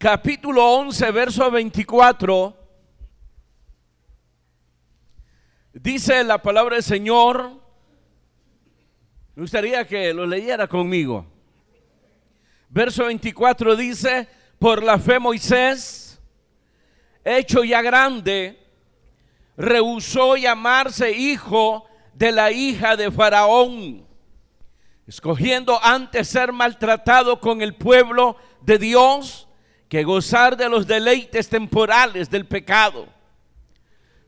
capítulo 11, verso 24, dice la palabra del Señor. Me gustaría que lo leyera conmigo. Verso 24 dice: por la fe Moisés, hecho ya grande, rehusó llamarse hijo de la hija de Faraón, escogiendo antes ser maltratado con el pueblo de Dios que gozar de los deleites temporales del pecado,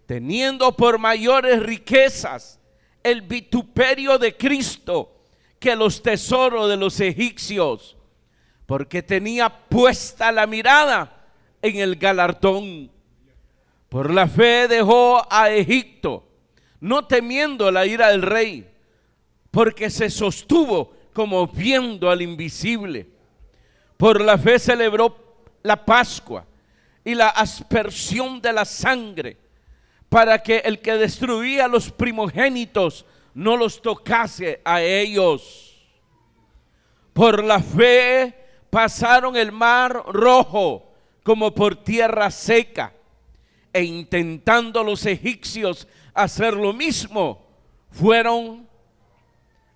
teniendo por mayores riquezas el vituperio de Cristo que los tesoros de los egipcios, porque tenía puesta la mirada en el galardón. Por la fe dejó a Egipto, no temiendo la ira del rey, porque se sostuvo como viendo al invisible. Por la fe celebró la Pascua y la aspersión de la sangre, para que el que destruía a los primogénitos no los tocase a ellos. Por la fe pasaron el mar rojo como por tierra seca, e intentando los egipcios hacer lo mismo, fueron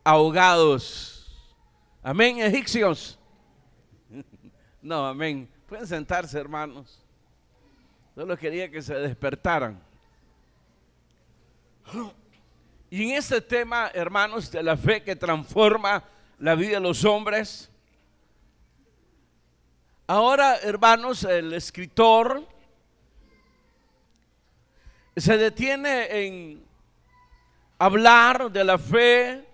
ahogados. Amén, egipcios. No, amén. Pueden sentarse, hermanos. Solo quería que se despertaran. Y en este tema, hermanos, de la fe que transforma la vida de los hombres, ahora, hermanos, el escritor se detiene en hablar de la fe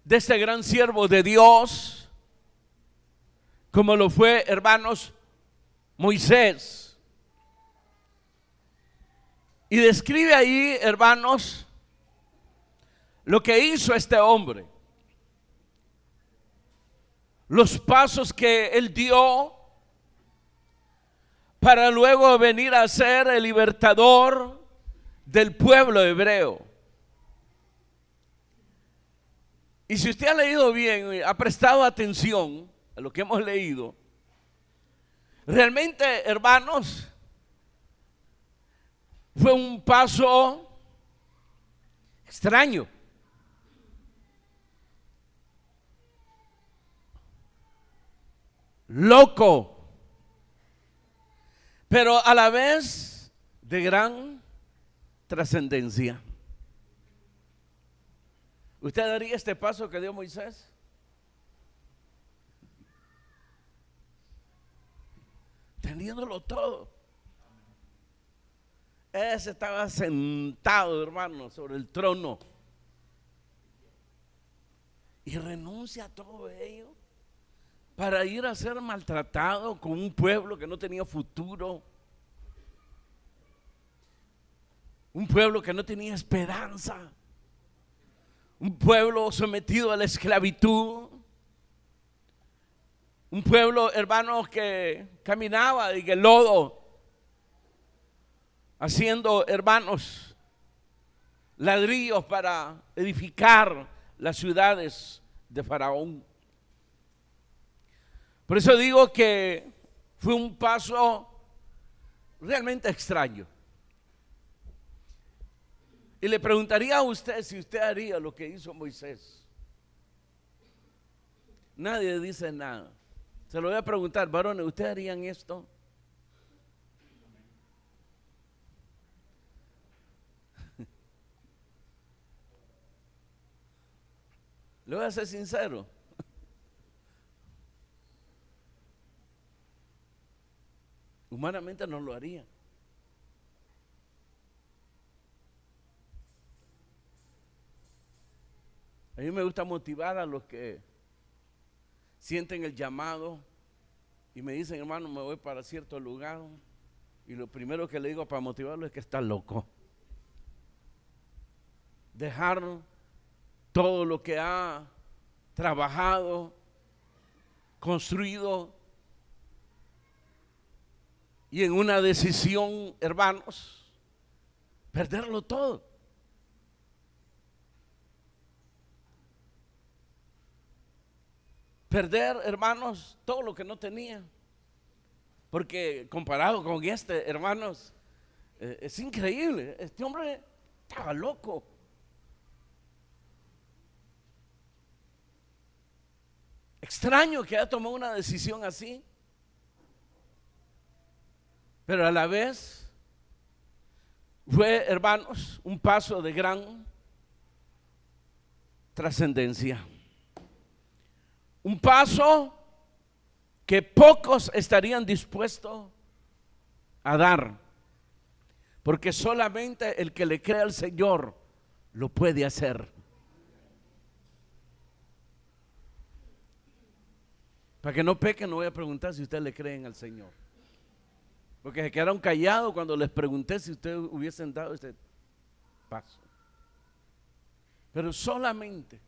de este gran siervo de Dios, como lo fue, hermanos, Moisés. Y describe ahí, hermanos, lo que hizo este hombre, los pasos que él dio para luego venir a ser el libertador del pueblo hebreo. Y si usted ha leído bien, ha prestado atención a lo que hemos leído, realmente, hermanos, fue un paso extraño. Loco, pero a la vez de gran trascendencia. ¿Usted daría este paso que dio Moisés? Teniéndolo todo. Ese estaba sentado, hermano, sobre el trono, y renuncia a todo ello para ir a ser maltratado con un pueblo que no tenía futuro, un pueblo que no tenía esperanza, un pueblo sometido a la esclavitud, un pueblo, hermanos, que caminaba en el lodo, haciendo, hermanos, ladrillos para edificar las ciudades de Faraón. Por eso digo que fue un paso realmente extraño. Y le preguntaría a usted si usted haría lo que hizo Moisés. Nadie dice nada. Se lo voy a preguntar, varones, ¿ustedes harían esto? Le voy a ser sincero. Humanamente no lo haría. A mí me gusta motivar a los que sienten el llamado y me dicen, hermano, me voy para cierto lugar, y lo primero que le digo para motivarlo es que está loco. Dejar todo lo que ha trabajado, construido, y en una decisión, hermanos, perderlo todo. Perder, hermanos, todo lo que no tenía. porque comparado con este, hermanos, es increíble. Este hombre estaba loco. Extraño que haya tomado una decisión así, pero a la vez fue, hermanos, un paso de gran trascendencia. Un paso que pocos estarían dispuestos a dar, porque solamente el que le cree al Señor lo puede hacer. Para que no pequen, no voy a preguntar si ustedes le creen al Señor, porque se quedaron callados cuando les pregunté si ustedes hubiesen dado este paso. Pero solamente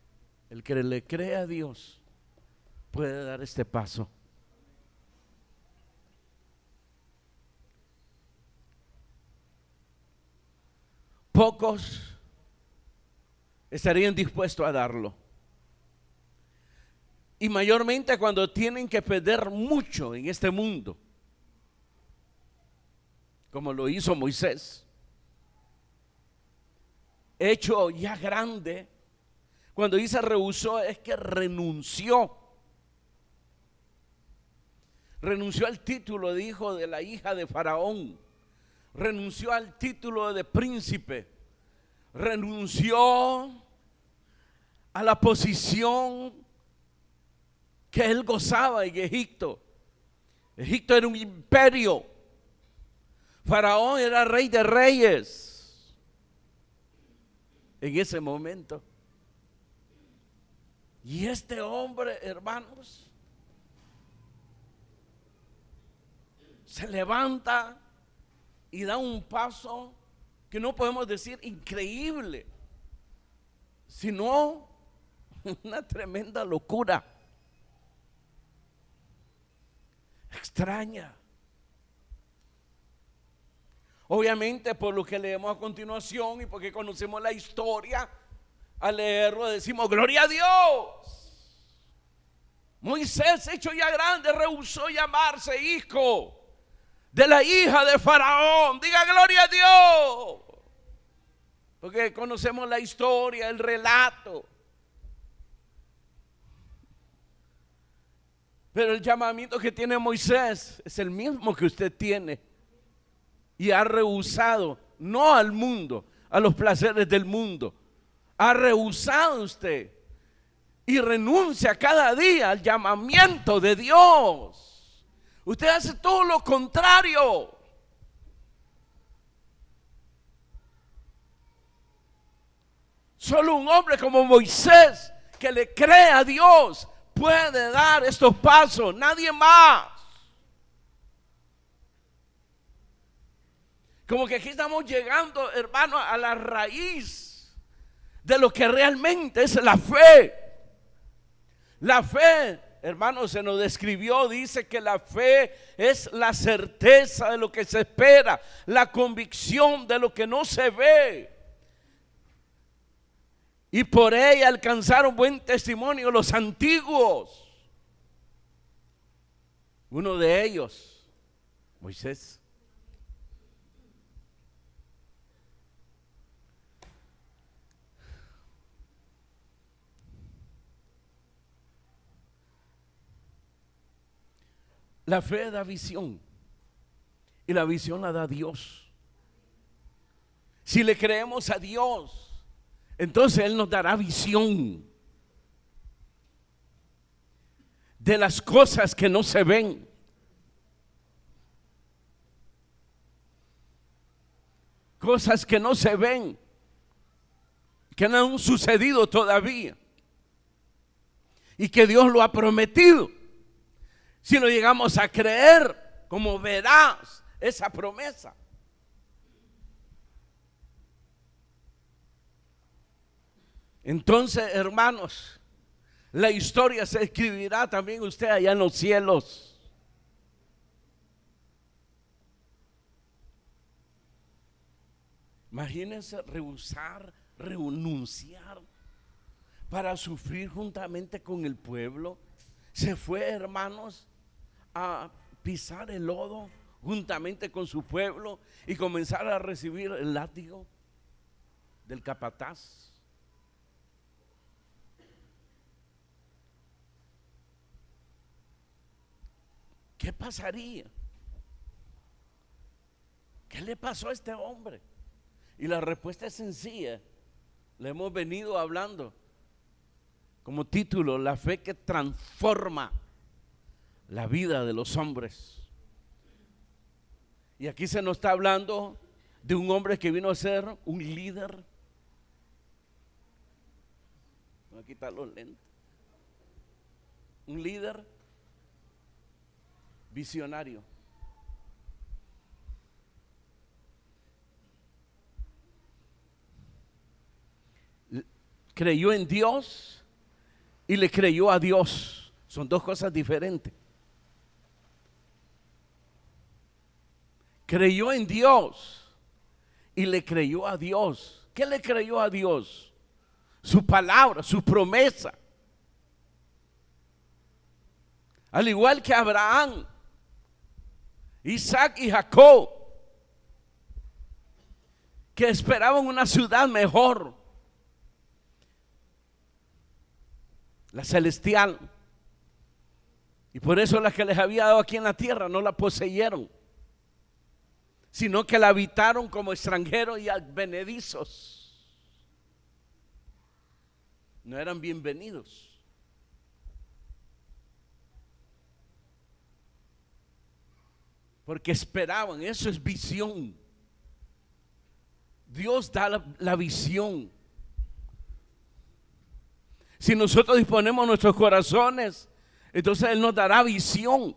el que le cree a Dios puede dar este paso. Pocos estarían dispuestos a darlo. Y mayormente cuando tienen que perder mucho en este mundo, como lo hizo Moisés, hecho ya grande. Cuando dice rehusó, es que renunció al título de hijo de la hija de Faraón, renunció al título de príncipe, renunció a la posición que él gozaba en Egipto. Egipto era un imperio, Faraón era rey de reyes en ese momento. Y este hombre, hermanos, se levanta y da un paso que no podemos decir increíble, sino una tremenda locura, extraña. Obviamente, por lo que leemos a continuación y porque conocemos la historia, al leerlo decimos gloria a Dios. Moisés, hecho ya grande, rehusó llamarse hijo de la hija de Faraón. Diga gloria a Dios, porque conocemos la historia, el relato. Pero el llamamiento que tiene Moisés es el mismo que usted tiene, y ha rehusado, no al mundo, a los placeres del mundo. Ha rehusado usted y renuncia cada día al llamamiento de Dios. Usted hace todo lo contrario. Solo un hombre como Moisés, que le cree a Dios, puede dar estos pasos, nadie más. Como que aquí estamos llegando, hermano, a la raíz de lo que realmente es la fe. La fe, hermano, se nos describió, dice que la fe es la certeza de lo que se espera, la convicción de lo que no se ve. Y por ella alcanzaron buen testimonio los antiguos. Uno de ellos, Moisés. La fe da visión y la visión la da Dios. Si le creemos a Dios, entonces Él nos dará visión de las cosas que no se ven. Cosas que no se ven, que no han sucedido todavía y que Dios lo ha prometido. Si lo llegamos a creer como veraz esa promesa. Entonces, hermanos, la historia se escribirá también usted allá en los cielos. Imagínense rehusar, renunciar para sufrir juntamente con el pueblo. Se fue, hermanos, a pisar el lodo juntamente con su pueblo y comenzar a recibir el látigo del capataz. ¿Qué pasaría? ¿Qué le pasó a este hombre? Y la respuesta es sencilla. Le hemos venido hablando como título: la fe que transforma la vida de los hombres. Y aquí se nos está hablando de un hombre que vino a ser un líder. Voy a quitar los lentes. Un líder visionario. Creyó en Dios y le creyó a Dios. Son dos cosas diferentes. Creyó en Dios y le creyó a Dios. ¿Qué le creyó a Dios? Su palabra, su promesa. Al igual que Abraham, Isaac y Jacob, que esperaban una ciudad mejor, la celestial, y por eso la que les había dado aquí en la tierra no la poseyeron, sino que la habitaron como extranjeros y advenedizos. No eran bienvenidos. Porque esperaban. Eso es visión. Dios da la visión. Si nosotros disponemos nuestros corazones, entonces Él nos dará visión.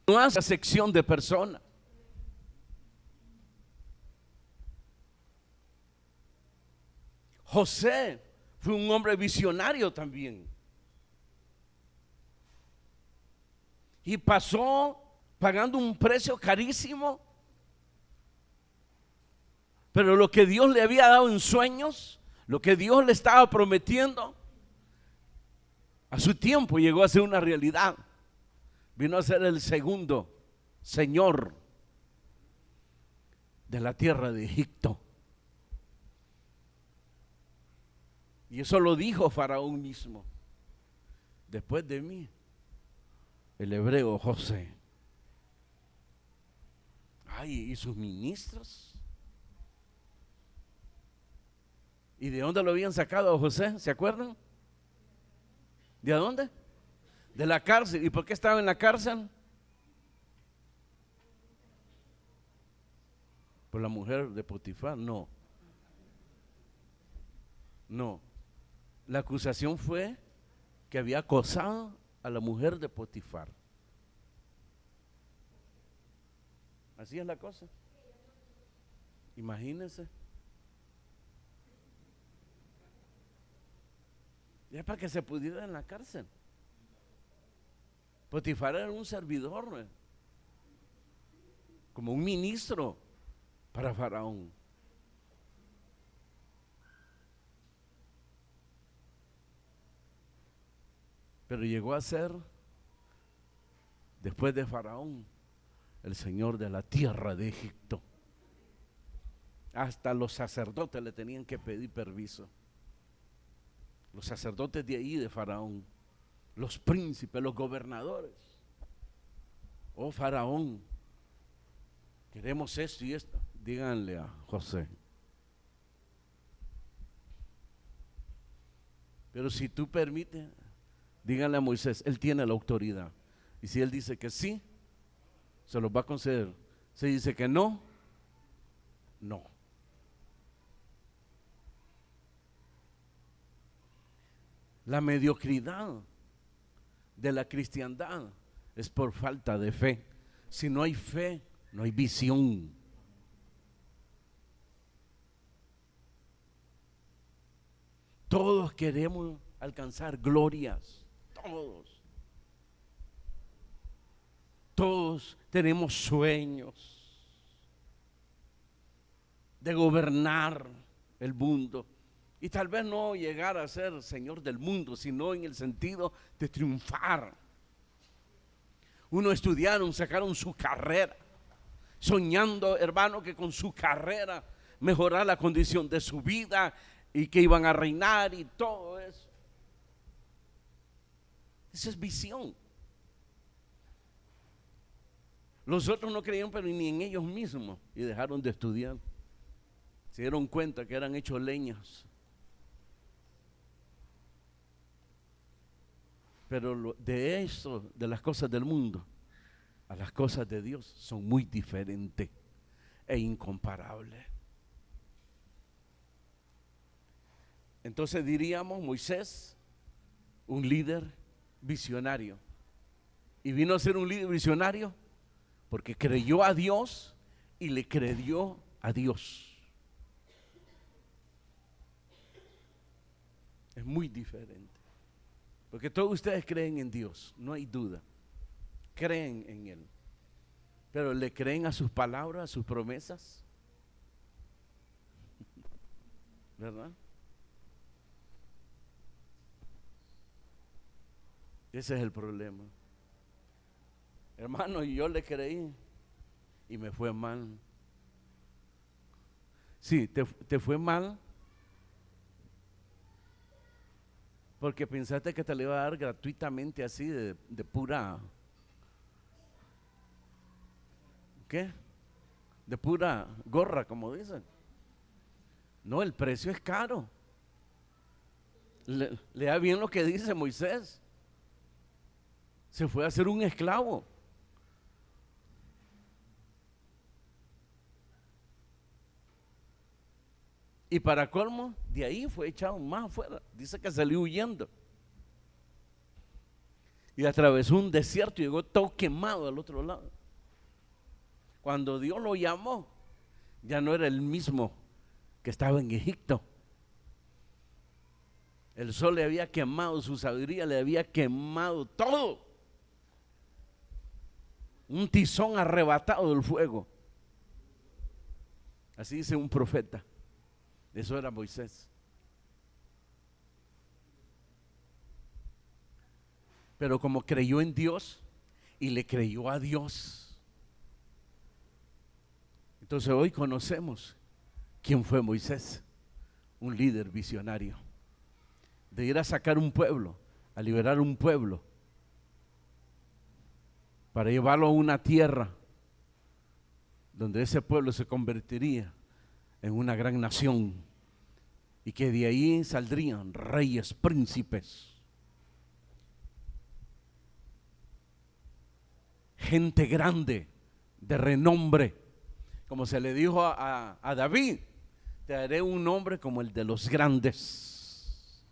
No hace sección de personas. José fue un hombre visionario también. Y pasó pagando un precio carísimo. Pero lo que Dios le había dado en sueños, lo que Dios le estaba prometiendo, a su tiempo llegó a ser una realidad. Vino a ser el segundo señor de la tierra de Egipto. Y eso lo dijo Faraón mismo: después de mí, el hebreo José. Ay, ¿y sus ministros? ¿Y de dónde lo habían sacado a José? ¿Se acuerdan? ¿De dónde? De la cárcel. ¿Y por qué estaba en la cárcel? Por la mujer de Potifar. No. La acusación fue que había acosado a la mujer de Potifar. Así es la cosa. Imagínense. Ya para que se pudiera en la cárcel. Potifar era un servidor, como un ministro para Faraón. Pero llegó a ser, después de Faraón, el señor de la tierra de Egipto. Hasta los sacerdotes le tenían que pedir permiso. Los sacerdotes de ahí, de Faraón, los príncipes, los gobernadores. Oh Faraón, queremos esto y esto. Díganle a José. Pero si tú permites, díganle a Moisés, él tiene la autoridad. Y si él dice que sí, se los va a conceder. Si dice que no, no. La mediocridad de la cristiandad es por falta de fe. Si no hay fe, no hay visión. Todos queremos alcanzar glorias, todos tenemos sueños de gobernar el mundo. Y tal vez no llegar a ser señor del mundo, sino en el sentido de triunfar. Uno estudiaron, sacaron su carrera, soñando, hermano, que con su carrera mejorar la condición de su vida y que iban a reinar y todo eso. Esa es visión. Los otros no creían, pero ni en ellos mismos, y dejaron de estudiar. Se dieron cuenta que eran hechos leñas. Pero de eso, de las cosas del mundo a las cosas de Dios, son muy diferentes e incomparables. Entonces diríamos, Moisés, un líder visionario. Y vino a ser un líder visionario porque creyó a Dios y le creyó a Dios. Es muy diferente. Porque todos ustedes creen en Dios, no hay duda. Creen en Él. Pero ¿le creen a sus palabras, a sus promesas? ¿Verdad? Ese es el problema. Hermano, yo le creí y me fue mal. Sí, te fue mal porque pensaste que te le iba a dar gratuitamente así de pura, ¿qué? De pura gorra, como dicen. No, el precio es caro. Lea bien lo que dice Moisés. Se fue a ser un esclavo. Y para colmo, de ahí fue echado más afuera. Dice que salió huyendo. Y atravesó un desierto y llegó todo quemado al otro lado. Cuando Dios lo llamó, ya no era el mismo que estaba en Egipto. El sol le había quemado su sabiduría, le había quemado todo. Un tizón arrebatado del fuego. Así dice un profeta. Eso era Moisés. Pero como creyó en Dios y le creyó a Dios, entonces hoy conocemos quién fue Moisés. Un líder visionario de ir a sacar un pueblo, a liberar un pueblo, para llevarlo a una tierra donde ese pueblo se convertiría en una gran nación y que de ahí saldrían reyes, príncipes, gente grande, de renombre, como se le dijo a David: te daré un nombre como el de los grandes.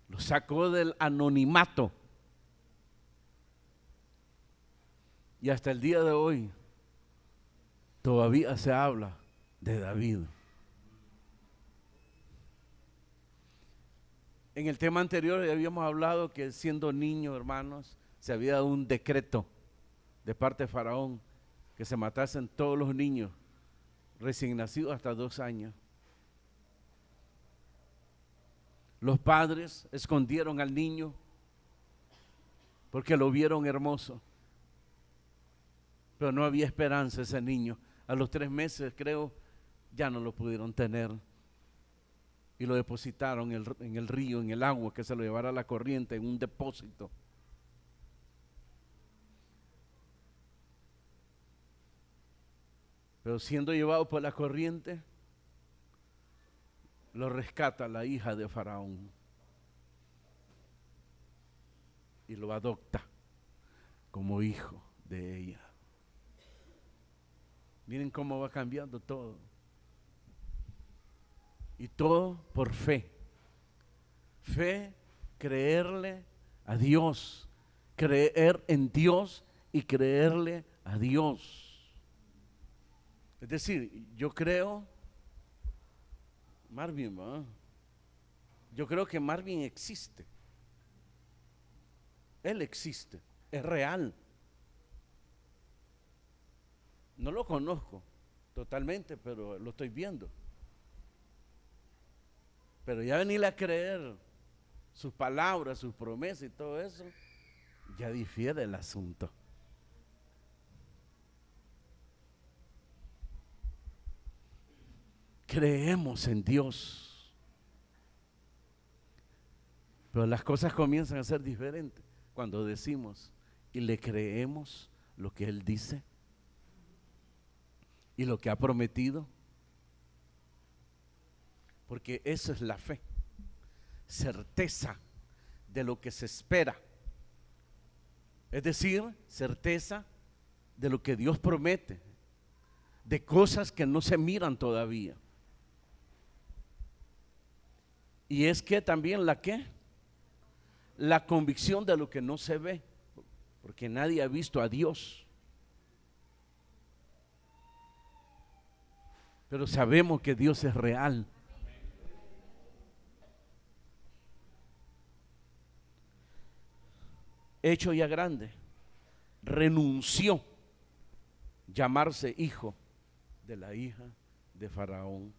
Lo sacó del anonimato. Y hasta el día de hoy todavía se habla de David. En el tema anterior ya habíamos hablado que siendo niño, hermanos, se había dado un decreto de parte de Faraón que se matasen todos los niños recién nacidos hasta 2 años. Los padres escondieron al niño porque lo vieron hermoso. Pero no había esperanza ese niño. A los 3 meses, creo, ya no lo pudieron tener. Y lo depositaron en el río, en el agua, que se lo llevara la corriente, en un depósito. Pero siendo llevado por la corriente, lo rescata la hija de Faraón. Y lo adopta como hijo de ella. Miren cómo va cambiando todo. Y todo por fe. Fe, creerle a Dios. Creer en Dios y creerle a Dios. Es decir, yo creo, Marvin, ¿verdad? Yo creo que Marvin existe. Él existe, es real. No lo conozco totalmente, pero lo estoy viendo. Pero ya venirle a creer sus palabras, sus promesas y todo eso, ya difiere el asunto. Creemos en Dios, pero las cosas comienzan a ser diferentes cuando decimos y le creemos lo que Él dice y lo que ha prometido, porque eso es la fe, certeza de lo que se espera, es decir, certeza de lo que Dios promete, de cosas que no se miran todavía. Y es que también la convicción de lo que no se ve, porque nadie ha visto a Dios. Pero sabemos que Dios es real. Hecho ya grande, renunció llamarse hijo de la hija de Faraón.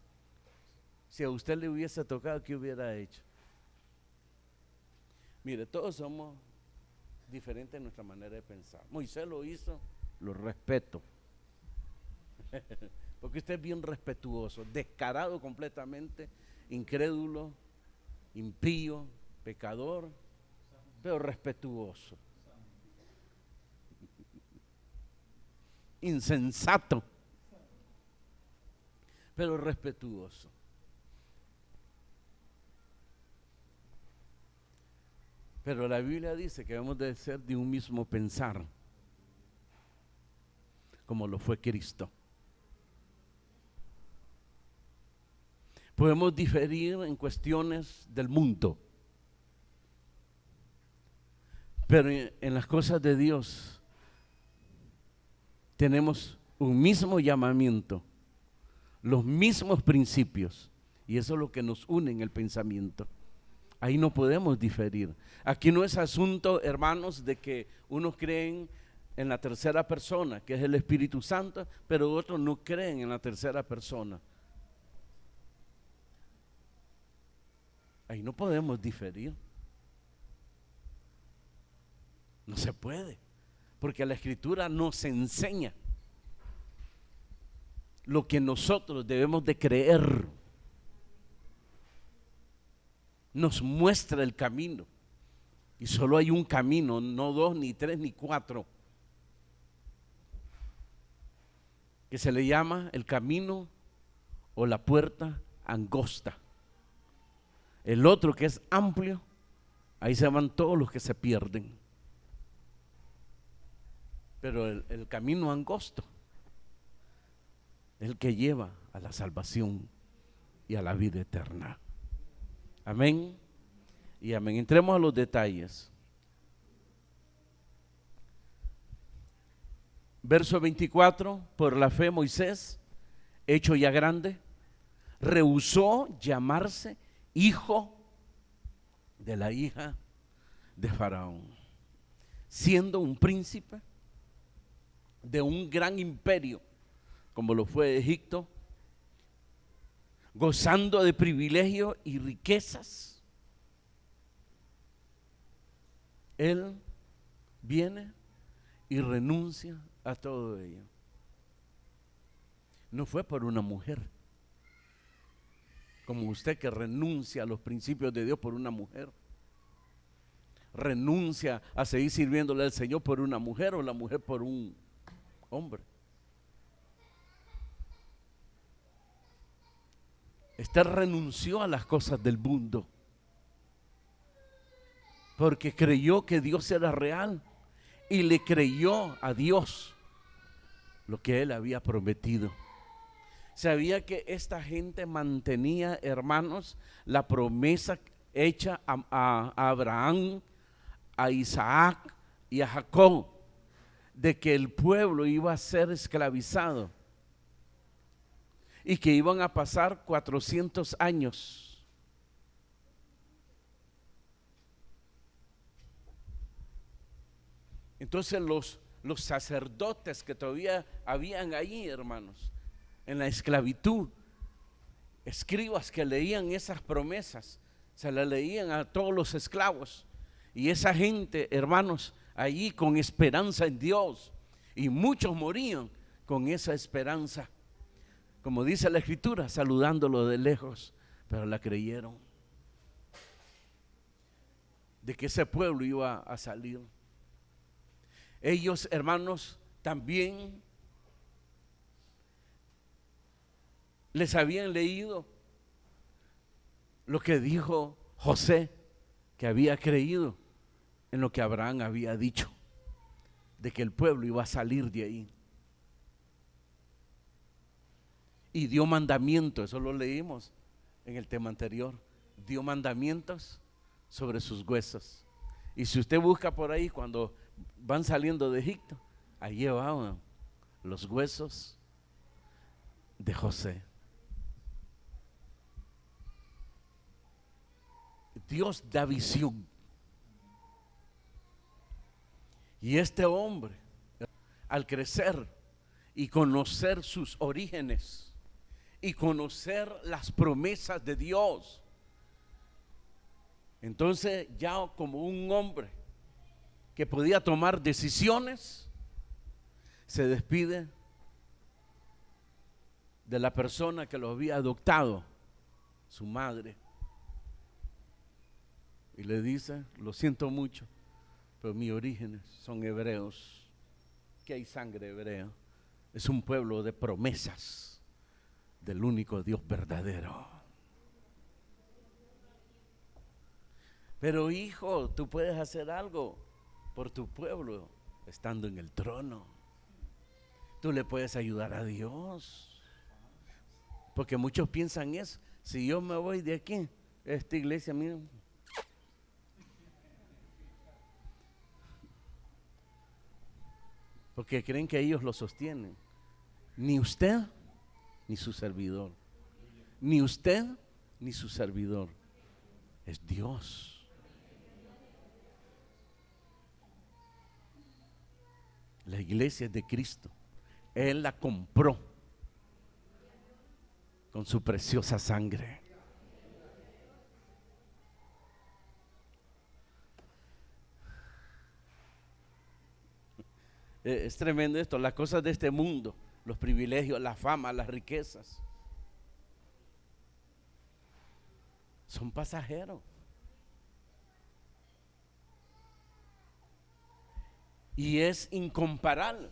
Si a usted le hubiese tocado, ¿qué hubiera hecho? Mire, todos somos diferentes en nuestra manera de pensar. Moisés lo hizo, lo respeto. Porque usted es bien respetuoso, descarado completamente, incrédulo, impío, pecador, pero respetuoso. Insensato, pero respetuoso. Pero la Biblia dice que debemos de ser de un mismo pensar, como lo fue Cristo. Podemos diferir en cuestiones del mundo, pero en las cosas de Dios tenemos un mismo llamamiento, los mismos principios, y eso es lo que nos une en el pensamiento. Ahí no podemos diferir. Aquí no es asunto, hermanos, de que unos creen en la tercera persona, que es el Espíritu Santo, pero otros no creen en la tercera persona. Ahí no podemos diferir. No se puede, porque la Escritura nos enseña lo que nosotros debemos de creer. Nos muestra el camino, y solo hay un camino, no dos, ni tres, ni cuatro, que se le llama el camino o la puerta angosta. El otro, que es amplio, ahí se van todos los que se pierden, pero el camino angosto es el que lleva a la salvación y a la vida eterna. Amén y amén. Entremos a los detalles. Verso 24, por la fe Moisés, hecho ya grande, rehusó llamarse hijo de la hija de Faraón, siendo un príncipe de un gran imperio, como lo fue Egipto, gozando de privilegios y riquezas. Él viene y renuncia a todo ello. No fue por una mujer, como usted que renuncia a los principios de Dios por una mujer, renuncia a seguir sirviéndole al Señor por una mujer, o la mujer por un hombre. Este renunció a las cosas del mundo porque creyó que Dios era real y le creyó a Dios lo que Él había prometido. Sabía que esta gente mantenía, hermanos, la promesa hecha a Abraham, a Isaac y a Jacob, de que el pueblo iba a ser esclavizado y que iban a pasar 400 años. Entonces los sacerdotes que todavía habían allí, hermanos, en la esclavitud, escribas que leían esas promesas, se las leían a todos los esclavos, y esa gente, hermanos, allí con esperanza en Dios, y muchos morían con esa esperanza, como dice la Escritura, saludándolo de lejos, pero la creyeron de que ese pueblo iba a salir. Ellos, hermanos, también les habían leído lo que dijo José, que había creído en lo que Abraham había dicho, de que el pueblo iba a salir de ahí. Y dio mandamientos, eso lo leímos en el tema anterior, dio mandamientos sobre sus huesos. Y si usted busca por ahí, cuando van saliendo de Egipto, ahí llevaban los huesos de José. Dios da visión. Y este hombre, al crecer y conocer sus orígenes y conocer las promesas de Dios, entonces ya como un hombre que podía tomar decisiones, se despide de la persona que lo había adoptado, su madre, y le dice: lo siento mucho, pero mis orígenes son hebreos, que hay sangre hebrea, es un pueblo de promesas del único Dios verdadero. Pero hijo, tú puedes hacer algo por tu pueblo estando en el trono. Tú le puedes ayudar a Dios, porque muchos piensan eso: si yo me voy de aquí, esta iglesia mía, porque creen que ellos lo sostienen. Ni usted ni su servidor, ni usted ni su servidor, es Dios. La iglesia es de Cristo. Él la compró con su preciosa sangre. Es tremendo esto, las cosas de este mundo, los privilegios, la fama, las riquezas, son pasajeros. Y es incomparable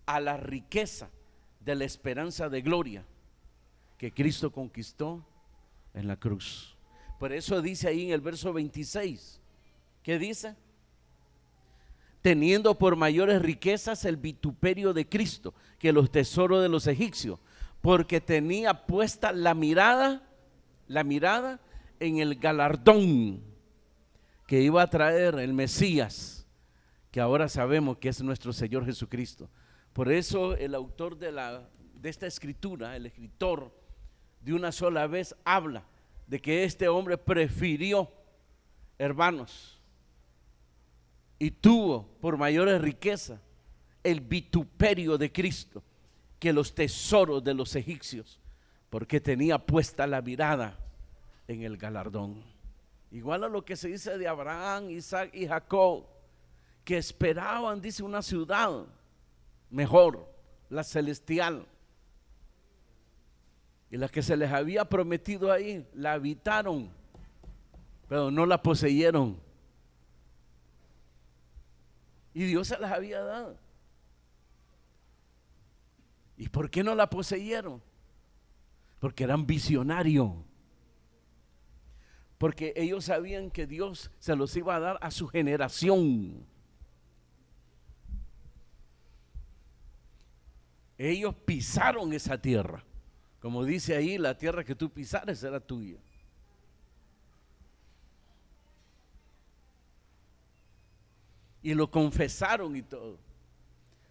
a la riqueza de la esperanza de gloria que Cristo conquistó en la cruz. Por eso dice ahí en el verso 26, ¿qué dice? Teniendo por mayores riquezas el vituperio de Cristo que los tesoros de los egipcios, porque tenía puesta la mirada en el galardón que iba a traer el Mesías, que ahora sabemos que es nuestro Señor Jesucristo. Por eso el autor de esta escritura, el escritor, de una sola vez habla de que este hombre prefirió, hermanos, y tuvo por mayores riquezas el vituperio de Cristo que los tesoros de los egipcios, porque tenía puesta la mirada en el galardón. Igual a lo que se dice de Abraham, Isaac y Jacob, que esperaban, dice, una ciudad mejor, la celestial, y la que se les había prometido ahí, la habitaron, pero no la poseyeron, y Dios se las había dado. ¿Y por qué no la poseyeron? Porque eran visionarios, porque ellos sabían que Dios se los iba a dar a su generación. Ellos pisaron esa tierra, como dice ahí, la tierra que tú pisares será tuya. Y lo confesaron y todo,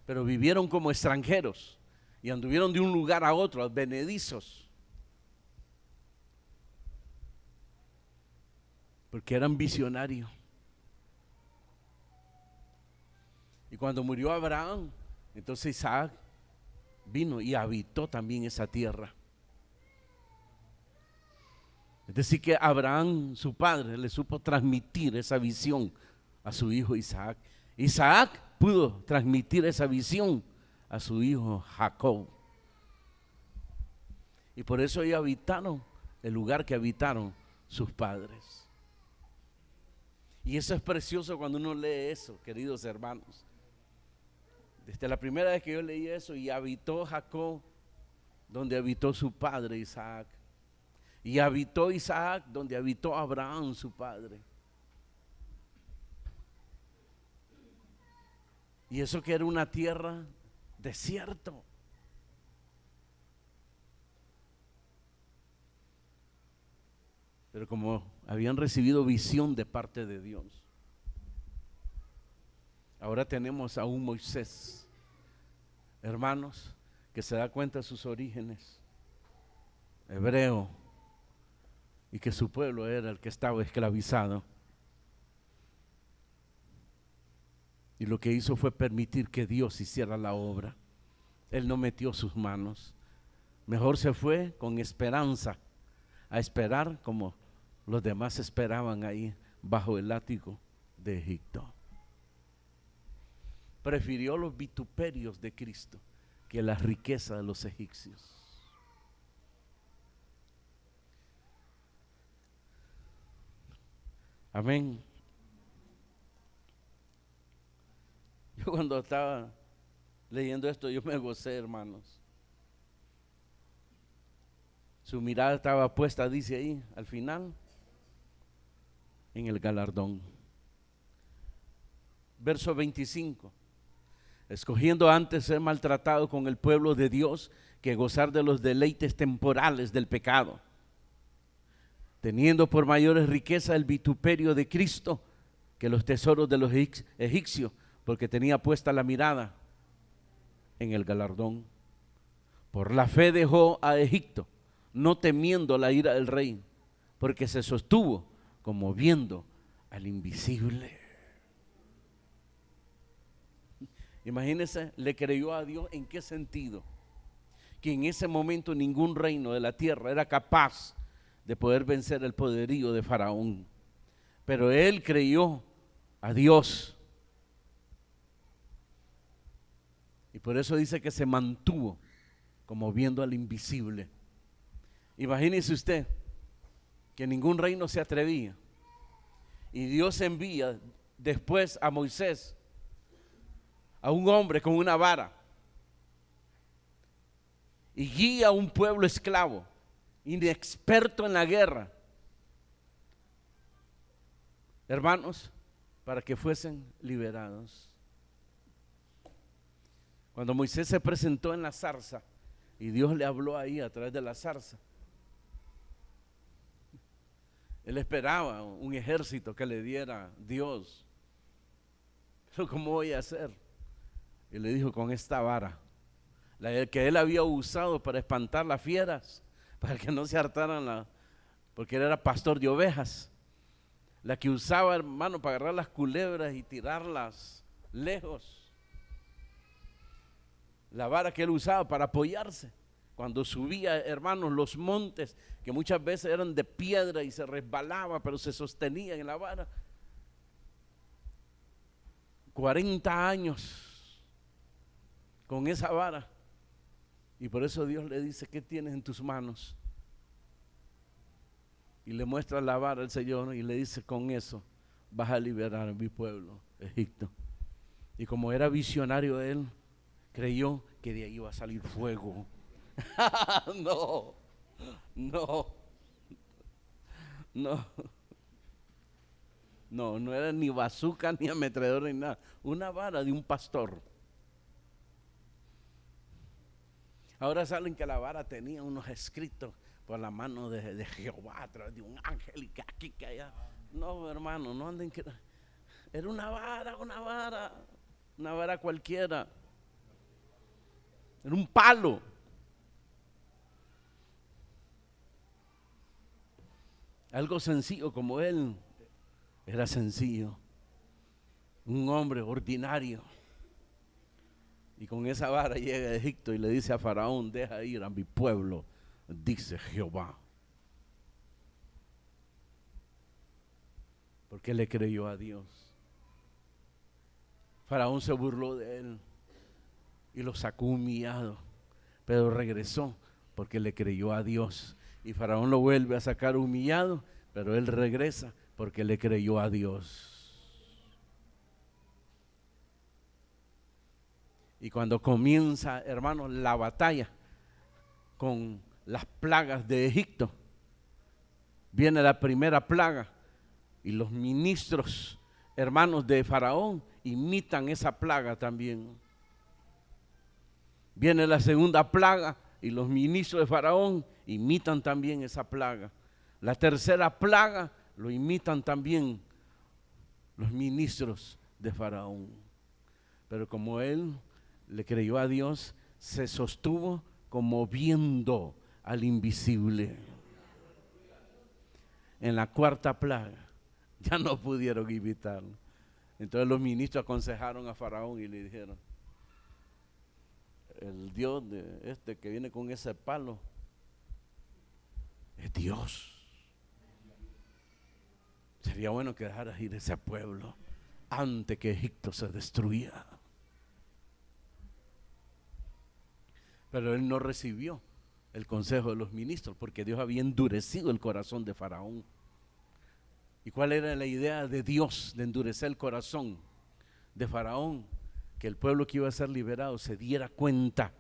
pero vivieron como extranjeros y anduvieron de un lugar a otro, advenedizos, porque eran visionarios. Y cuando murió Abraham, entonces Isaac vino y habitó también esa tierra. Es decir que Abraham, su padre, le supo transmitir esa visión a su hijo Isaac. Isaac pudo transmitir esa visión a su hijo Jacob. Y por eso ellos habitaron el lugar que habitaron sus padres. Y eso es precioso cuando uno lee eso, queridos hermanos. Desde la primera vez que yo leí eso, y habitó Jacob donde habitó su padre Isaac. Y habitó Isaac donde habitó Abraham su padre. Y eso que era una tierra desierto. Pero como habían recibido visión de parte de Dios, ahora tenemos a un Moisés, hermanos, que se da cuenta de sus orígenes, hebreo, y que su pueblo era el que estaba esclavizado. Y lo que hizo fue permitir que Dios hiciera la obra. Él no metió sus manos. Mejor se fue con esperanza, a esperar como los demás esperaban ahí bajo el látigo de Egipto. Prefirió los vituperios de Cristo que la riqueza de los egipcios. Amén. Yo cuando estaba leyendo esto, yo me gocé, hermanos. Su mirada estaba puesta, dice ahí, al final, en el galardón. Verso 25. Escogiendo antes ser maltratado con el pueblo de Dios que gozar de los deleites temporales del pecado, teniendo por mayores riquezas el vituperio de Cristo que los tesoros de los egipcios, porque tenía puesta la mirada en el galardón. Por la fe dejó a Egipto, no temiendo la ira del rey, porque se sostuvo como viendo al invisible. Imagínense, le creyó a Dios. ¿En qué sentido? Que en ese momento ningún reino de la tierra era capaz de poder vencer el poderío de Faraón, pero él creyó a Dios, y por eso dice que se mantuvo como viendo al invisible. Imagínese usted que ningún reino se atrevía, y Dios envía después a Moisés, a un hombre con una vara, y guía a un pueblo esclavo, inexperto en la guerra, hermanos, para que fuesen liberados. Cuando Moisés se presentó en la zarza y Dios le habló ahí a través de la zarza, él esperaba un ejército que le diera Dios. Pero ¿cómo voy a hacer? Y le dijo: con esta vara, la que él había usado para espantar las fieras, para que no se hartaran, porque él era pastor de ovejas, la que usaba, hermano, para agarrar las culebras y tirarlas lejos, la vara que él usaba para apoyarse cuando subía, hermanos, los montes, que muchas veces eran de piedra y se resbalaba, pero se sostenía en la vara. 40 años con esa vara. Y por eso Dios le dice: ¿qué tienes en tus manos? Y le muestra la vara al Señor y le dice: con eso vas a liberar a mi pueblo, Egipto. Y como era visionario él, creyó que de ahí iba a salir fuego. No, no era ni bazooka, ni ametralladora, ni nada. Una vara de un pastor. Ahora saben que la vara tenía unos escritos por la mano de Jehová, a través de un ángel, y que aquí, que allá. No, hermano, no anden que... Era una vara cualquiera. Era un palo. Algo sencillo, como él era sencillo. Un hombre ordinario. Y con esa vara llega a Egipto y le dice a Faraón: deja ir a mi pueblo, dice Jehová. Porque le creyó a Dios. Faraón se burló de él y lo sacó humillado, pero regresó porque le creyó a Dios. Y Faraón lo vuelve a sacar humillado, pero él regresa porque le creyó a Dios. Y cuando comienza, hermanos, la batalla con las plagas de Egipto, viene la primera plaga y los ministros, hermanos de Faraón, imitan esa plaga también. Viene la segunda plaga y los ministros de Faraón imitan también esa plaga. La tercera plaga lo imitan también los ministros de Faraón. Pero como él le creyó a Dios, se sostuvo como viendo al invisible. En la cuarta plaga ya no pudieron imitarlo. Entonces los ministros aconsejaron a Faraón y le dijeron: el Dios de este que viene con ese palo es Dios. Sería bueno que dejaras ir ese pueblo antes que Egipto se destruya. Pero él no recibió el consejo de los ministros porque Dios había endurecido el corazón de Faraón. ¿Y cuál era la idea de Dios de endurecer el corazón de Faraón? Que el pueblo que iba a ser liberado se diera cuenta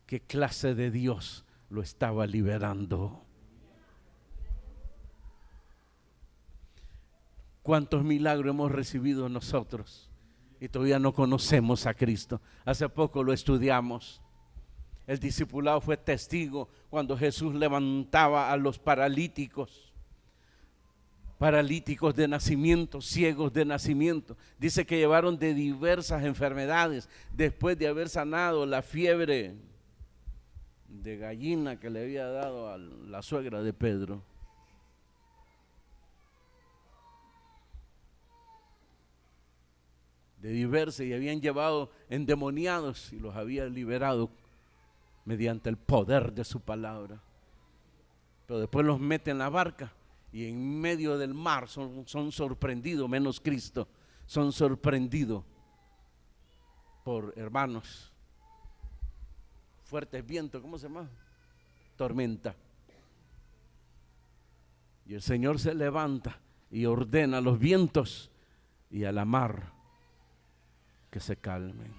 qué clase de Dios lo estaba liberando. ¿Cuántos milagros hemos recibido nosotros y todavía no conocemos a Cristo? Hace poco lo estudiamos. El discipulado fue testigo cuando Jesús levantaba a los paralíticos de nacimiento, ciegos de nacimiento. Dice que llevaron de diversas enfermedades después de haber sanado la fiebre de gallina que le había dado a la suegra de Pedro. De diversas, y habían llevado endemoniados y los había liberado mediante el poder de su palabra. Pero después los mete en la barca y en medio del mar son sorprendidos, menos Cristo, son sorprendidos por, hermanos, fuertes vientos, ¿cómo se llama? Tormenta. Y el Señor se levanta y ordena a los vientos y a la mar que se calmen.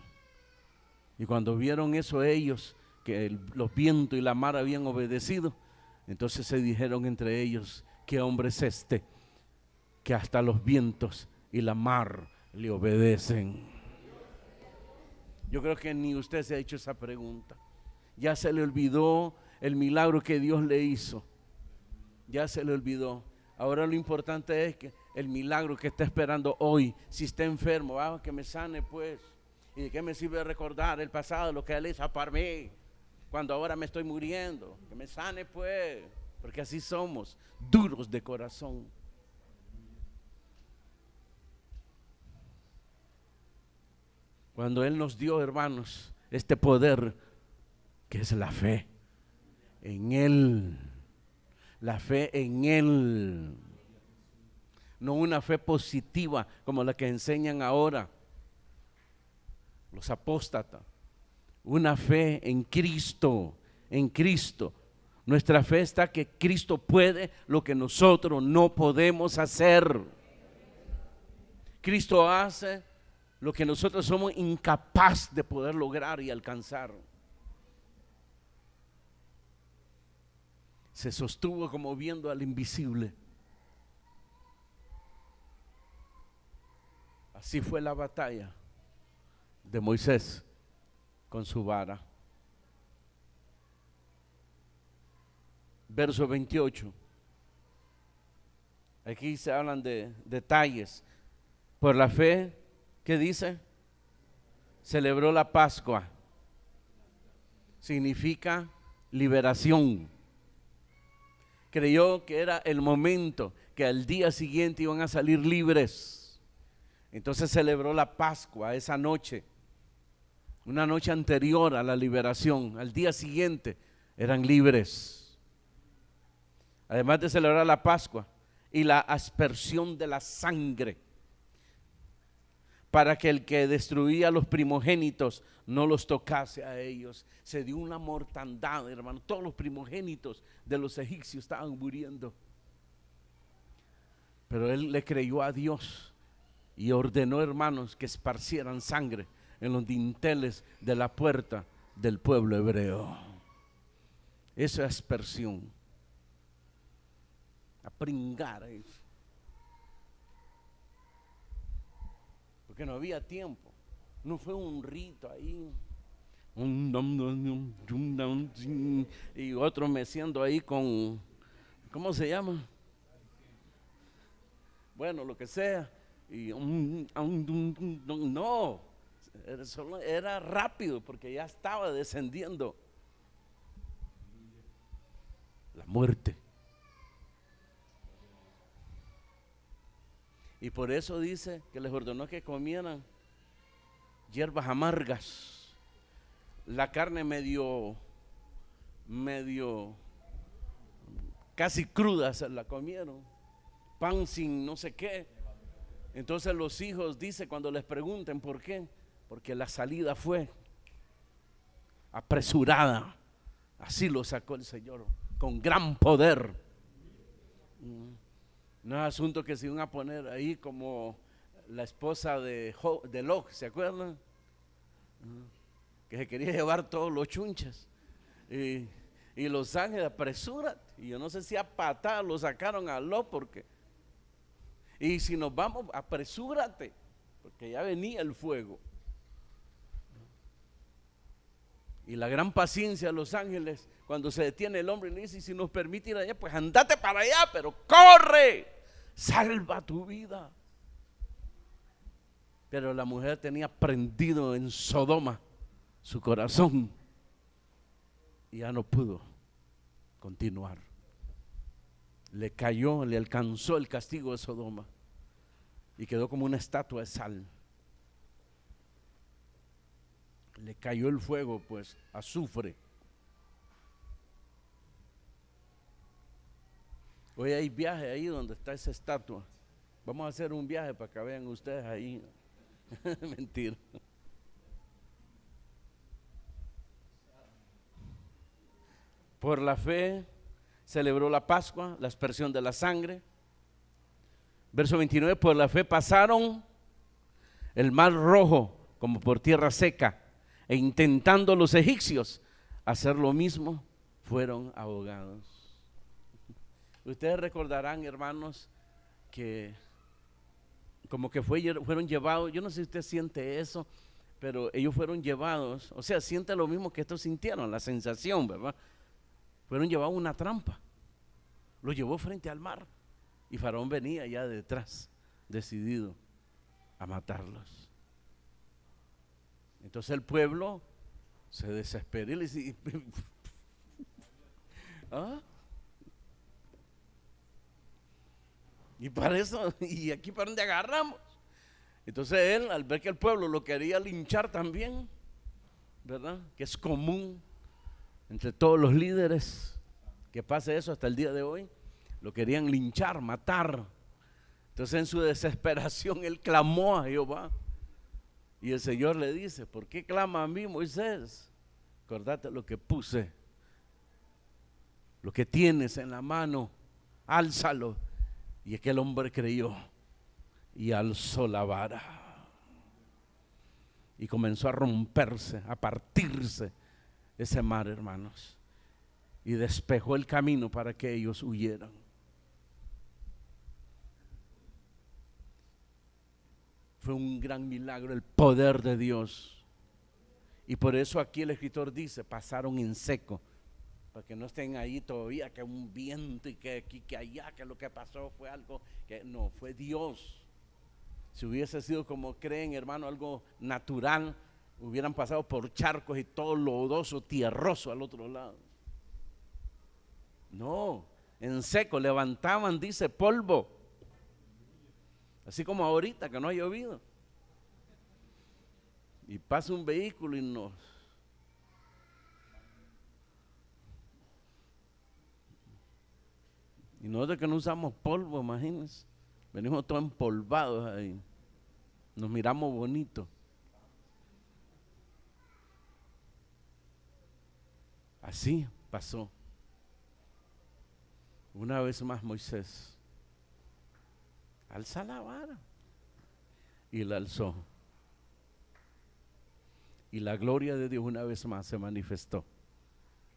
Y cuando vieron eso ellos, que los vientos y la mar habían obedecido, entonces se dijeron entre ellos: ¿qué hombre es este que hasta los vientos y la mar le obedecen? Yo creo que ni usted se ha hecho esa pregunta. Ya se le olvidó el milagro que Dios le hizo. Ya se le olvidó. Ahora lo importante es que el milagro que está esperando hoy, si está enfermo, que me sane pues. ¿Y de qué me sirve recordar el pasado, lo que Él hizo para mí, cuando ahora me estoy muriendo? Que me sane pues, porque así somos, duros de corazón. Cuando Él nos dio, hermanos, este poder que es la fe en Él. La fe en Él, no una fe positiva como la que enseñan ahora los apóstatas. Una fe en Cristo, en Cristo. Nuestra fe está que Cristo puede lo que nosotros no podemos hacer. Cristo hace lo que nosotros somos incapaces de poder lograr y alcanzar. Se sostuvo como viendo al invisible. Así fue la batalla de Moisés con su vara. Verso 28. Aquí se hablan de detalles. Por la fe, ¿qué dice? Celebró la Pascua. Significa liberación. Creyó que era el momento, que al día siguiente iban a salir libres. Entonces celebró la Pascua esa noche, una noche anterior a la liberación. Al día siguiente eran libres. Además de celebrar la Pascua y la aspersión de la sangre, para que el que destruía a los primogénitos no los tocase a ellos. Se dio una mortandad, hermano. Todos los primogénitos de los egipcios estaban muriendo. Pero él le creyó a Dios y ordenó, hermanos, que esparcieran sangre en los dinteles de la puerta del pueblo hebreo. Esa es aspersión. A pringar eso. Porque no había tiempo. No fue un rito ahí. Y otro meciendo ahí con, ¿cómo se llama? Bueno, lo que sea. Y no, era rápido porque ya estaba descendiendo la muerte. Y por eso dice que les ordenó que comieran hierbas amargas, la carne medio casi cruda se la comieron, pan sin no sé qué. Entonces los hijos, dice, cuando les pregunten por qué, porque la salida fue apresurada. Así lo sacó el Señor, con gran poder. No es asunto que se iban a poner ahí como la esposa de Lot, ¿se acuerdan? Que se quería llevar todos los chunches. Y los ángeles, apresúrate. Y yo no sé si a patada lo sacaron a Lot, porque. Y si nos vamos, apresúrate, porque ya venía el fuego. Y la gran paciencia de los ángeles, cuando se detiene el hombre y le dice: si nos permite ir allá, pues andate para allá, pero corre, salva tu vida. Pero la mujer tenía prendido en Sodoma su corazón y ya no pudo continuar. Le cayó, le alcanzó el castigo de Sodoma y quedó como una estatua de sal. Le cayó el fuego, pues, azufre. Hoy hay viaje ahí donde está esa estatua. Vamos a hacer un viaje para que vean ustedes ahí. Mentira. Por la fe celebró la Pascua, la aspersión de la sangre. Verso 29, por la fe pasaron el mar rojo como por tierra seca, e intentando los egipcios hacer lo mismo, fueron ahogados. Ustedes recordarán, hermanos, que como que fueron llevados, yo no sé si usted siente eso, pero ellos fueron llevados, o sea, siente lo mismo que estos sintieron, la sensación, ¿verdad? Fueron llevados a una trampa, lo llevó frente al mar y Faraón venía ya detrás, decidido a matarlos. Entonces el pueblo se desesperó y le dice: ¿ah? Y para eso, y aquí para donde agarramos. Entonces él, al ver que el pueblo lo quería linchar también, ¿verdad? Que es común entre todos los líderes que pase eso hasta el día de hoy, lo querían linchar, matar. Entonces en su desesperación él clamó a Jehová. Y el Señor le dice: ¿por qué clama a mí, Moisés? Acordate lo que puse, lo que tienes en la mano, álzalo. Y aquel hombre creyó y alzó la vara y comenzó a romperse, a partirse ese mar, hermanos, y despejó el camino para que ellos huyeran. Fue un gran milagro, el poder de Dios. Y por eso aquí el escritor dice: pasaron en seco, para que no estén ahí todavía que un viento y que aquí, que allá, que lo que pasó fue algo que no, fue Dios. Si hubiese sido como creen, hermano, algo natural, hubieran pasado por charcos y todo lodoso, tierroso al otro lado. No, en seco levantaban, dice, polvo, así como ahorita que no ha llovido, y pasa un vehículo y nosotros que no usamos polvo, imagínense, venimos todos empolvados ahí. nos miramos bonito. Así pasó. Una vez más Moisés alza la vara y la alzó. Y la gloria de Dios una vez más se manifestó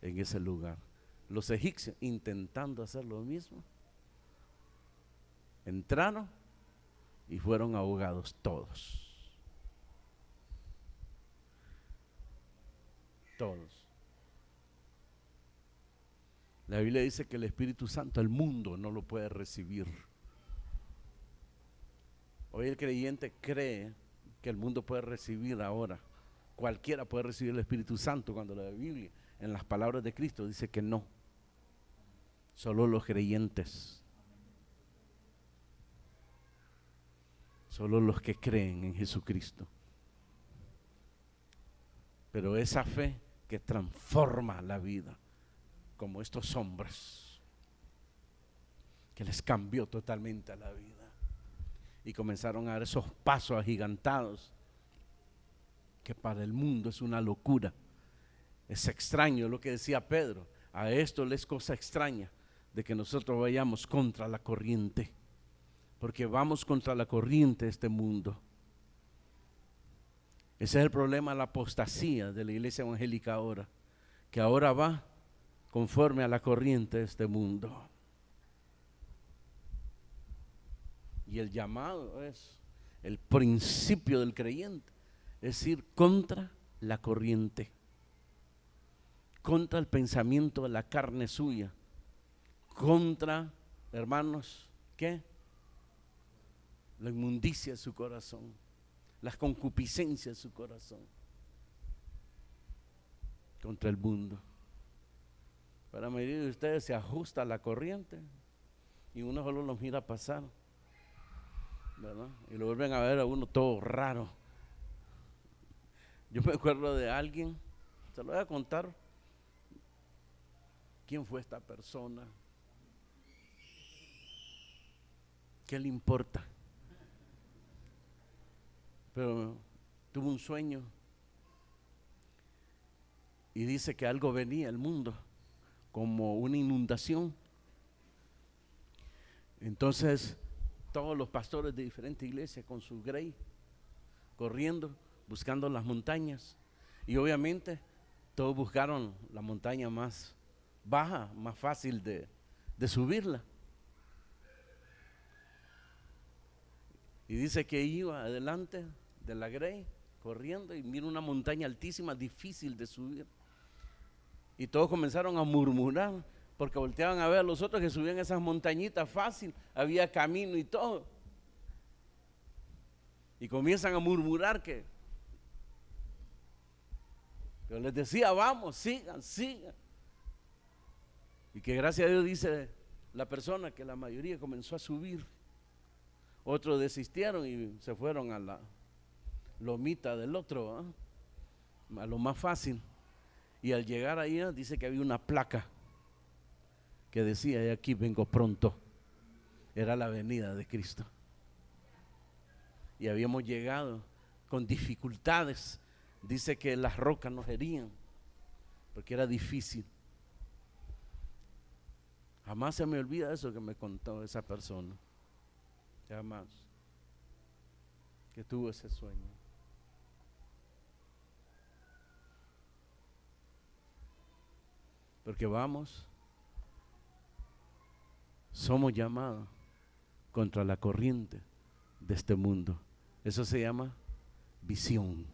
en ese lugar. Los egipcios intentando hacer lo mismo, entraron y fueron ahogados todos. Todos. La Biblia dice que el Espíritu Santo, el mundo no lo puede recibir. Hoy el creyente cree que el mundo puede recibir ahora. Cualquiera puede recibir el Espíritu Santo, cuando la Biblia, en las palabras de Cristo, dice que no. Solo los creyentes. Solo los que creen en Jesucristo. Pero esa fe que transforma la vida, como estos hombres, que les cambió totalmente la vida. Y comenzaron a dar esos pasos agigantados, que para el mundo es una locura. Es extraño lo que decía Pedro. A esto les es cosa extraña de que nosotros vayamos contra la corriente, porque vamos contra la corriente de este mundo. Ese es el problema, la apostasía de la iglesia evangélica ahora, que ahora va conforme a la corriente de este mundo. Y el llamado es el principio del creyente, es ir contra la corriente, contra el pensamiento de la carne suya, contra, hermanos, ¿qué? La inmundicia de su corazón, las concupiscencias de su corazón, contra el mundo. Para la mayoría de ustedes se ajusta a la corriente y uno solo los mira pasar, ¿verdad? Y lo vuelven a ver a uno todo raro. Yo me acuerdo de alguien, se lo voy a contar. ¿Quién fue esta persona? ¿Qué le importa? Pero tuvo un sueño y dice que algo venía al mundo, como una inundación. Entonces todos los pastores de diferentes iglesias con su grey corriendo, buscando las montañas, y obviamente todos buscaron la montaña más baja, más fácil de subirla. Y dice que iba adelante de la grey corriendo y mira una montaña altísima, difícil de subir. Y todos comenzaron a murmurar, porque volteaban a ver a los otros que subían esas montañitas fácil, había camino y todo. Y comienzan a murmurar que yo les decía, vamos, sigan, sigan. Y que gracias a Dios, dice la persona, que la mayoría comenzó a subir. Otros desistieron y se fueron a la lomita del otro, a lo más fácil. Y al llegar ahí, dice que había una placa que decía, "He aquí vengo pronto". Era la venida de Cristo. Y habíamos llegado con dificultades. Dice que las rocas nos herían, porque era difícil. Jamás se me olvida eso que me contó esa persona. Jamás. Que tuvo ese sueño. Porque somos llamados contra la corriente de este mundo. Eso se llama visión.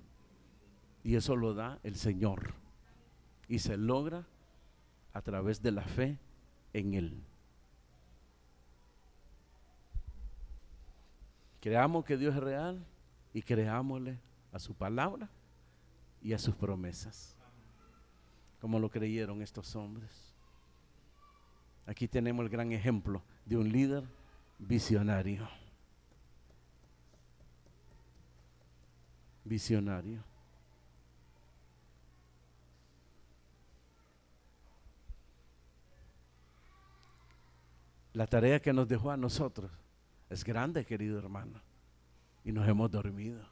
Y eso lo da el Señor. Y se logra a través de la fe en Él. Creamos que Dios es real y creámosle a su palabra y a sus promesas, como lo creyeron estos hombres. Aquí tenemos el gran ejemplo de un líder visionario. Visionario. La tarea que nos dejó a nosotros es grande, querido hermano. y nos hemos dormido.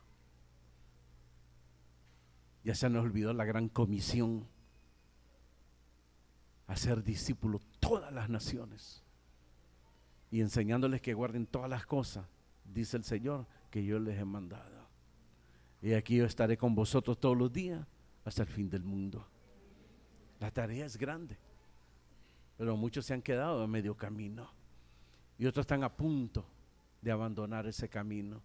Ya se nos olvidó la gran comisión: hacer discípulos todas las naciones y enseñándoles que guarden todas las cosas, dice el Señor, que yo les he mandado. Y aquí yo estaré con vosotros todos los días hasta el fin del mundo. La tarea es grande, pero muchos se han quedado a medio camino y otros están a punto de abandonar ese camino.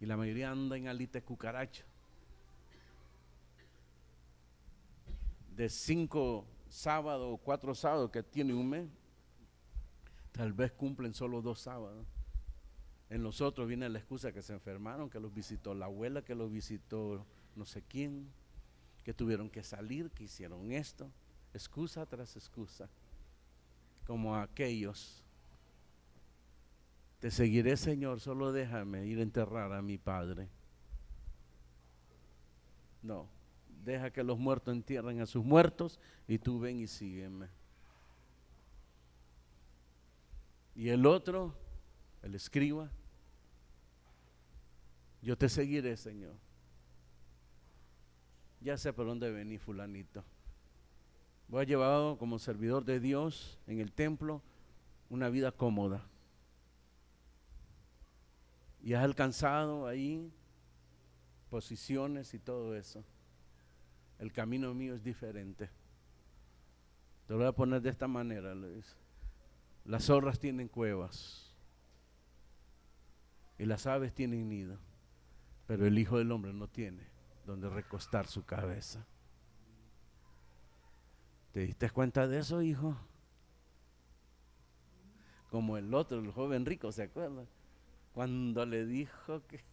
Y la mayoría anda en alita de cucaracha. De 5 sábados o 4 sábados que tiene un mes, tal vez cumplen solo 2 sábados. En los otros viene la excusa que se enfermaron, que los visitó la abuela, que los visitó no sé quién, que tuvieron que salir, que hicieron esto, excusa tras excusa, como aquellos: te seguiré, Señor, solo déjame ir a enterrar a mi padre. No, deja que los muertos entierren a sus muertos y tú ven y sígueme. Y el otro, el escriba: yo te seguiré, Señor. Ya sé por dónde venís, fulanito. Voy a llevar como servidor de Dios en el templo una vida cómoda. Y has alcanzado ahí posiciones y todo eso. El camino mío es diferente. Te lo voy a poner de esta manera, le dice. Las zorras tienen cuevas y las aves tienen nido, pero el Hijo del Hombre no tiene donde recostar su cabeza. ¿Te diste cuenta de eso, hijo? Como el otro, el joven rico, ¿se acuerda? Cuando le dijo que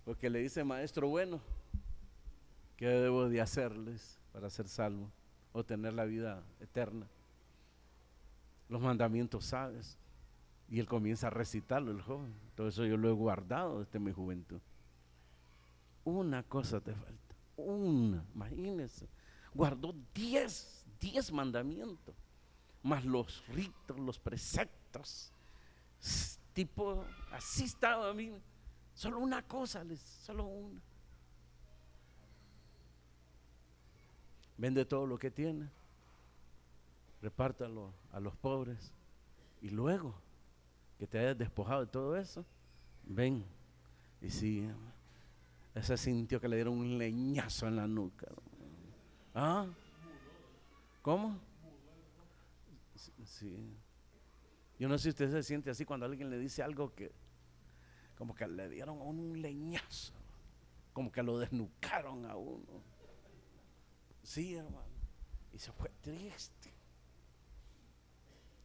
porque le dice: maestro bueno, ¿qué debo de hacerles para ser salvo o tener la vida eterna? Los mandamientos sabes. Y él comienza a recitarlo, el joven. Todo eso yo lo he guardado desde mi juventud. Una cosa te falta, imagínense. Guardó 10 mandamientos, más los ritos, los preceptos. Tipo, así estaba a mí. Solo una cosa, solo una. Vende todo lo que tiene, repártalo a los pobres, y luego que te hayas despojado de todo eso, ven y sigue. Ese sintió que le dieron un leñazo en la nuca. ¿Ah? ¿Cómo? Sí. Yo no sé si usted se siente así cuando alguien le dice algo que como que le dieron a uno un leñazo, como que lo desnucaron a uno. Sí, hermano. Y se fue triste.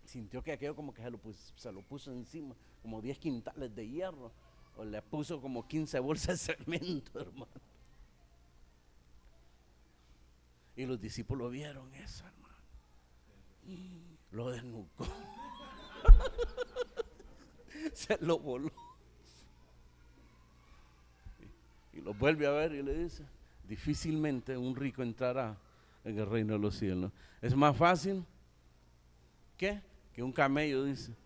Sintió que aquello como que se lo puso encima, como 10 quintales de hierro, o le puso como 15 bolsas de cemento, hermano. Y los discípulos vieron eso, hermano. Lo desnucó. Se lo voló. Y lo vuelve a ver y le dice: difícilmente un rico entrará en el reino de los cielos. Es más fácil que un camello, dice,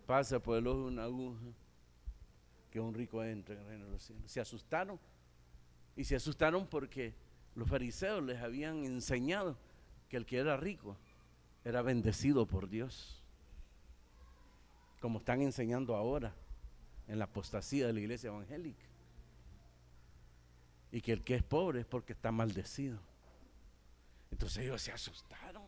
pase por el ojo de una aguja, que un rico entre en el reino de los cielos. Se asustaron, y se asustaron porque los fariseos les habían enseñado que el que era rico era bendecido por Dios, como están enseñando ahora en la apostasía de la iglesia evangélica, y que el que es pobre es porque está maldecido. Entonces ellos se asustaron.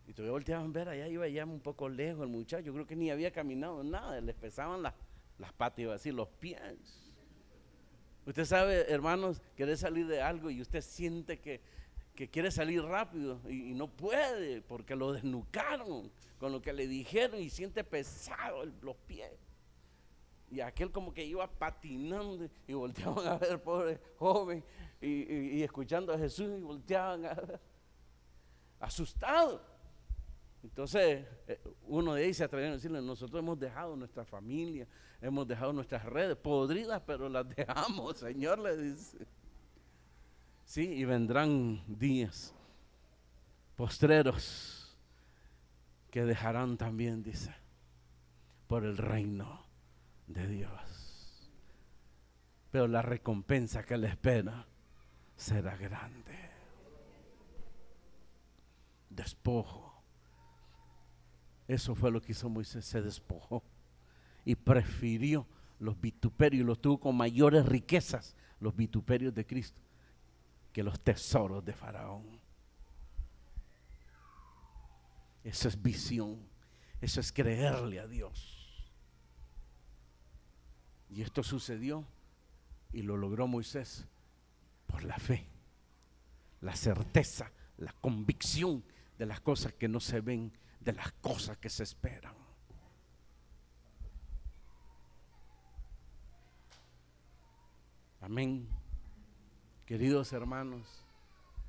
Y todavía volteaban a ver, allá iba ya un poco lejos el muchacho. Yo creo que ni había caminado nada, les pesaban las patas, iba a decir, los pies. Usted sabe, hermanos, querer salir de algo y usted siente que quiere salir rápido y no puede porque lo desnucaron con lo que le dijeron y siente pesado los pies. Y aquel como que iba patinando y volteaban a ver, pobre joven, y escuchando a Jesús, y volteaban a ver, asustados. Entonces uno de ellos se atrevió a decirle: nosotros hemos dejado nuestra familia, hemos dejado nuestras redes podridas, pero las dejamos, Señor, le dice. Sí, y vendrán días postreros que dejarán también, dice, por el reino de Dios. Pero la recompensa que le espera será grande. Despojo. Eso fue lo que hizo Moisés, se despojó y prefirió los vituperios, los tuvo con mayores riquezas, los vituperios de Cristo, que los tesoros de Faraón. Eso es visión, eso es creerle a Dios. Y esto sucedió y lo logró Moisés por la fe, la certeza, la convicción de las cosas que no se ven, de las cosas que se esperan. Amén. Queridos hermanos,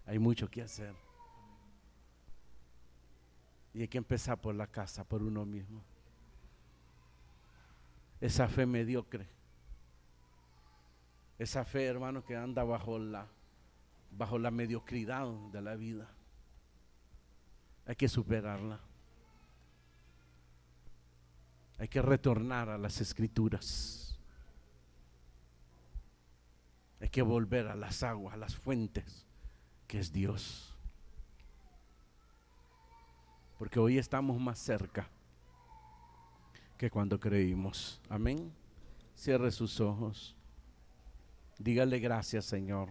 hay mucho que hacer. Y hay que empezar por la casa, por uno mismo. Esa fe mediocre, esa fe, hermano, que anda bajo la mediocridad de la vida, hay que superarla. Hay que retornar a las Escrituras. Hay que volver a las aguas, a las fuentes, que es Dios. Porque hoy estamos más cerca que cuando creímos. Amén. Cierre sus ojos. Dígale gracias, Señor.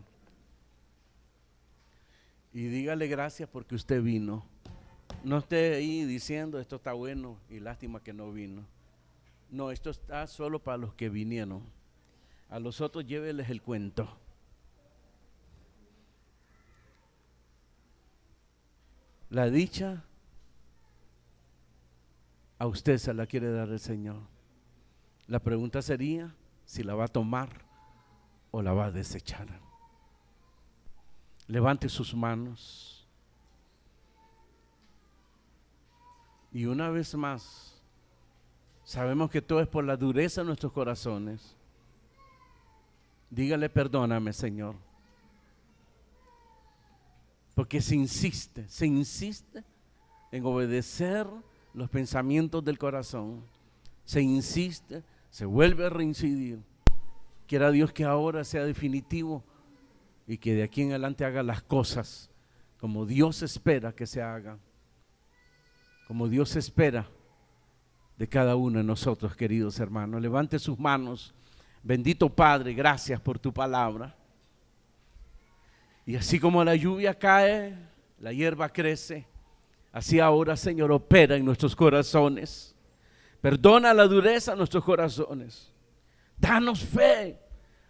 Y dígale gracias porque usted vino. No esté ahí diciendo esto está bueno y lástima que no vino. No, esto está solo para los que vinieron. A los otros lléveles el cuento. La dicha a usted se la quiere dar el Señor. La pregunta sería si la va a tomar o la va a desechar. Levante sus manos. Y una vez más, sabemos que todo es por la dureza de nuestros corazones. Dígale perdóname, Señor. Porque se insiste en obedecer los pensamientos del corazón. Se insiste, se vuelve a reincidir. Quiera Dios que ahora sea definitivo y que de aquí en adelante haga las cosas como Dios espera que se hagan. Como Dios espera de cada uno de nosotros, queridos hermanos. Levante sus manos. Bendito Padre, gracias por tu palabra. Y así como la lluvia cae, la hierba crece, así ahora, Señor, opera en nuestros corazones. Perdona la dureza de nuestros corazones. Danos fe,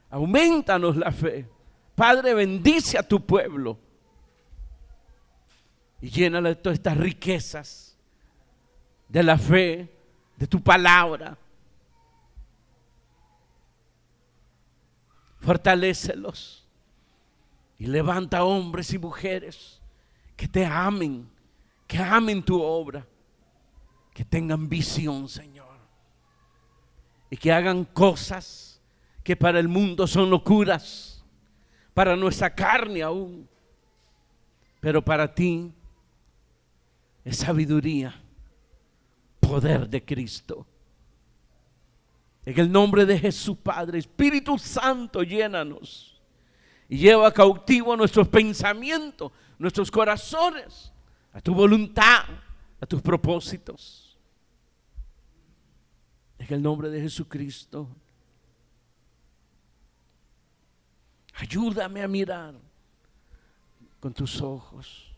aumentanos la fe. Padre, bendice a tu pueblo y llénalo de todas estas riquezas de la fe, de tu palabra. Fortalécelos y levanta hombres y mujeres que te amen, que amen tu obra, que tengan visión, Señor, y que hagan cosas que para el mundo son locuras, para nuestra carne aún, pero para ti es sabiduría, poder de Cristo. En el nombre de Jesús, Padre, Espíritu Santo, llénanos y lleva cautivo nuestros pensamientos, nuestros corazones, a tu voluntad, a tus propósitos. En el nombre de Jesucristo, ayúdame a mirar con tus ojos.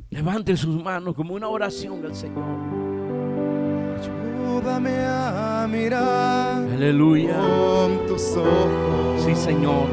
Levante sus manos como una oración al Señor. Ayúdame a mirar Aleluya. con tus ojos. Sí, Señor.